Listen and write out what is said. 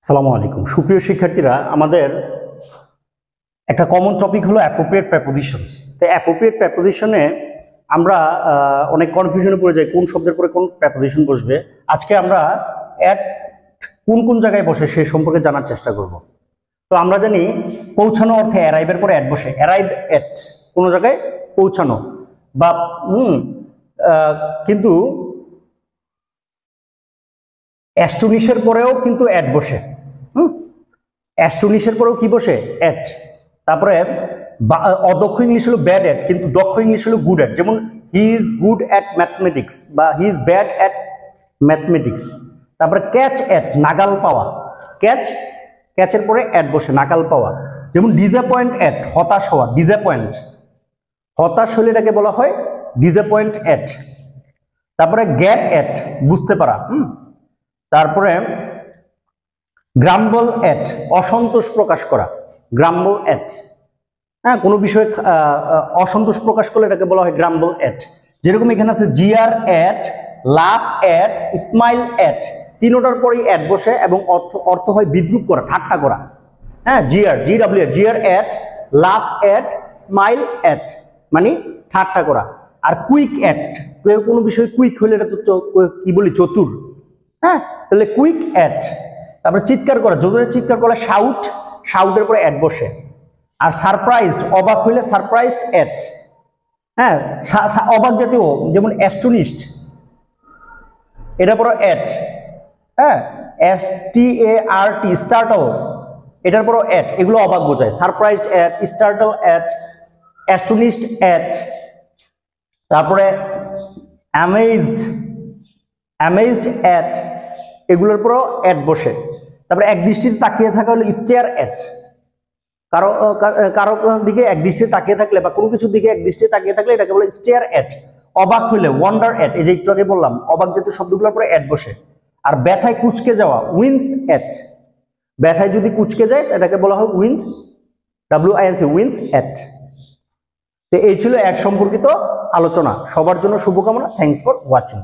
আসসালামু আলাইকুম সুপ্রিয় শিক্ষার্থীরা, আমাদের একটা কমন টপিক হলো অ্যাপ্রোপ্রিয়েট প্রেপোজিশনস। তো অ্যাপ্রোপ্রিয়েট প্রেপোজিশনে আমরা অনেক কনফিউশনে পড়ে যাই কোন শব্দের পরে কোন প্রেপোজিশন বসবে। আজকে আমরা অ্যাট কোন কোন জায়গায় বসে সে সম্পর্কে জানার চেষ্টা করব। তো আমরা জানি পৌঁছানো অর্থে অ্যারাইভের পরে অ্যাট বসে, অ্যারাইভ অ্যাট কোনো জায়গায় পৌঁছানো বা কিন্তু অ্যাস্টনিশের পরেও কিন্তু অ্যাট বসে। অ্যাস্টনিশের পরেও কি বসে? অ্যাট। তারপরে অদক্ষ ইংলিশ হলো ব্যাড অ্যাট, কিন্তু দক্ষ ইংলিশ হলো গুড অ্যাট। যেমন he is good at mathematics বা he is bad at mathematics. তারপরে ক্যাচ অ্যাট, নাগাল পাওয়া। ক্যাচের পরে অ্যাট বসে, নাগাল পাওয়া। যেমন ডিসঅ্যাপয়েন্ট অ্যাট, হতাশ হওয়া। ডিসঅ্যাপয়েন্ট, হতাশ হলে এটাকে বলা হয় ডিসঅ্যাপয়েন্ট অ্যাট। তারপরে গেট অ্যাট, বুঝতে পারা। তারপরে গ্রাম্বল অ্যাট, অসন্তোষ প্রকাশ করা। গ্রাম্বল অ্যাট, হ্যাঁ, কোনো বিষয়ে অসন্তোষ প্রকাশ করলে এটাকে বলা হয় গ্রাম্বল অ্যাট। যেরকম এখানে আছে jeer at, love at, smile at. তিনোটার পরেই অ্যাট বসে এবং অর্থ হয় বিদ্রুপ করা, ঠাট্টা করা। হ্যাঁ, GR at, love at, smile at মানে ঠাট্টা করা। আর কুইক অ্যাট, কোনো বিষয় কুইক হলে এটা তো কি বলি, চতুর। হ্যাঁ, তাহলে কুইক অ্যাট। তারপরে চিৎকার করা, জোরে চিৎকার করা শাউট, শাউটের পরে অ্যাট বসে। আর সারপ্রাইজড, অবাক হইলে সারপ্রাইজড অ্যাট। হ্যাঁ, অবাক জাতীয়, যেমন অ্যাস্টনিশড, এটার পরে অ্যাট। হ্যাঁ, START, স্টার্টল, এটার পরে অ্যাট। এগুলো অবাক বোঝায়। Surprised at, startle at, astonished at. তারপরে অ্যামেজড অ্যাট, এগুলোর পরেও অ্যাট বসে। তারপরে এক দৃষ্টিতে তাকিয়ে থাকা হলো স্টেয়ার অ্যাট। কারো দিকে এক দৃষ্টিতে তাকিয়ে থাকলে বা কোনো কিছুর দিকে এক দৃষ্টিতে তাকিয়ে থাকলে এটাকে বলে স্টেয়ার অ্যাট। অবাক হইলে ওয়ান্ডার অ্যাট, এই যে একটু আগে বললাম অবাক জাতীয় শব্দগুলোর পরে অ্যাট বসে। আর ব্যথায় কুচকে যাওয়া উইন্স অ্যাট। ব্যথায় যদি কুচকে যায় এটাকে বলা হয় উইন্স, WINC, উইন্স অ্যাট। তো এই ছিল অ্যাট সম্পর্কিত আলোচনা। সবার জন্য শুভকামনা। Thanks for watching.